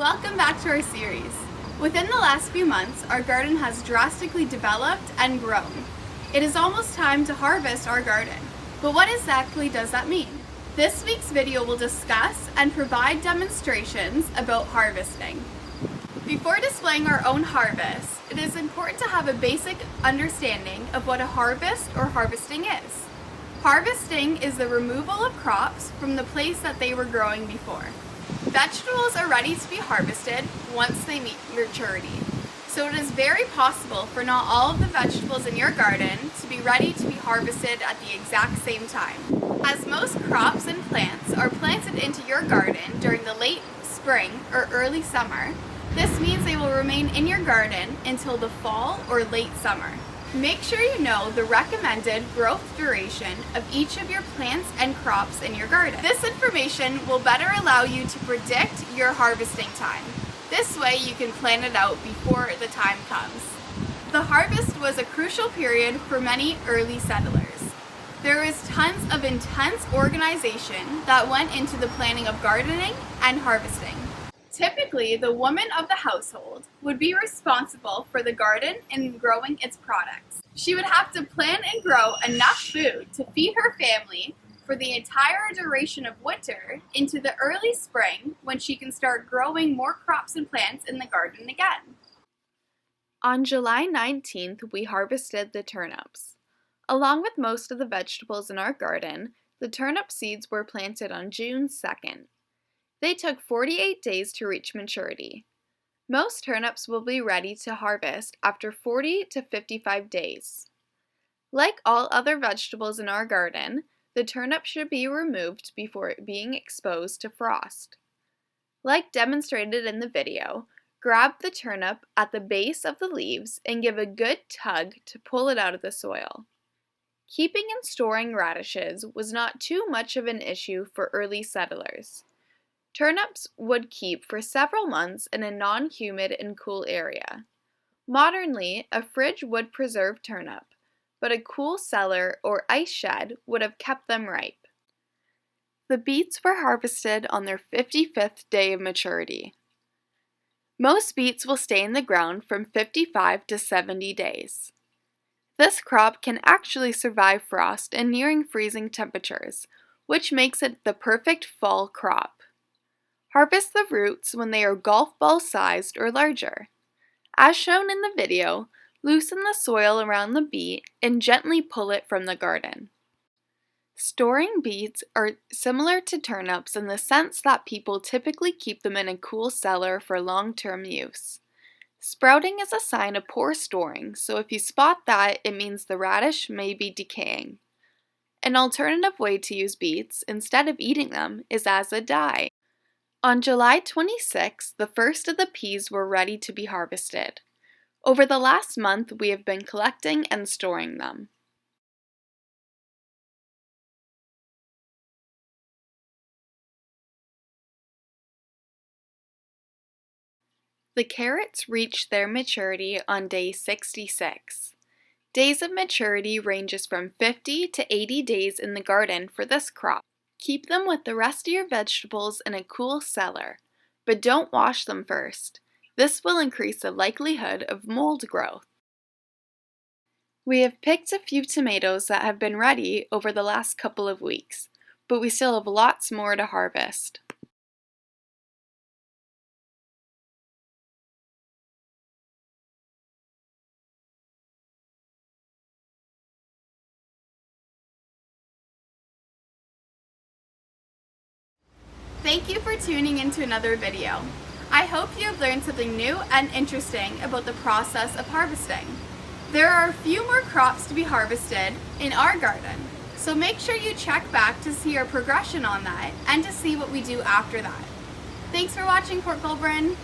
Welcome back to our series. Within the last few months, our garden has drastically developed and grown. It is almost time to harvest our garden. But what exactly does that mean? This week's video will discuss and provide demonstrations about harvesting. Before displaying our own harvest, it is important to have a basic understanding of what a harvest or harvesting is. Harvesting is the removal of crops from the place that they were growing before. Vegetables are ready to be harvested once they meet maturity. So it is very possible for not all of the vegetables in your garden to be ready to be harvested at the exact same time. As most crops and plants are planted into your garden during the late spring or early summer, this means they will remain in your garden until the fall or late summer. Make sure you know the recommended growth duration of each of your plants and crops in your garden. This information will better allow you to predict your harvesting time. This way you can plan it out before the time comes. The harvest was a crucial period for many early settlers. There was tons of intense organization that went into the planning of gardening and harvesting. Typically, the woman of the household would be responsible for the garden and growing its products. She would have to plan and grow enough food to feed her family for the entire duration of winter into the early spring when she can start growing more crops and plants in the garden again. On July 19th, we harvested the turnips. Along with most of the vegetables in our garden, the turnip seeds were planted on June 2nd. They took 48 days to reach maturity. Most turnips will be ready to harvest after 40 to 55 days. Like all other vegetables in our garden, the turnip should be removed before being exposed to frost. Like demonstrated in the video, grab the turnip at the base of the leaves and give a good tug to pull it out of the soil. Keeping and storing radishes was not too much of an issue for early settlers. Turnips would keep for several months in a non-humid and cool area. Modernly, a fridge would preserve turnip, but a cool cellar or ice shed would have kept them ripe. The beets were harvested on their 55th day of maturity. Most beets will stay in the ground from 55 to 70 days. This crop can actually survive frost and nearing freezing temperatures, which makes it the perfect fall crop. Harvest the roots when they are golf ball sized or larger. As shown in the video, loosen the soil around the beet and gently pull it from the garden. Storing beets are similar to turnips in the sense that people typically keep them in a cool cellar for long-term use. Sprouting is a sign of poor storing, so if you spot that, it means the radish may be decaying. An alternative way to use beets, instead of eating them, is as a dye. On July 26, the first of the peas were ready to be harvested. Over the last month, we have been collecting and storing them. The carrots reached their maturity on day 66. Days of maturity ranges from 50 to 80 days in the garden for this crop. Keep them with the rest of your vegetables in a cool cellar, but don't wash them first. This will increase the likelihood of mold growth. We have picked a few tomatoes that have been ready over the last couple of weeks, but we still have lots more to harvest. Thank you for tuning into another video. I hope you have learned something new and interesting about the process of harvesting. There are a few more crops to be harvested in our garden, so make sure you check back to see our progression on that and to see what we do after that. Thanks for watching, Port Colborne.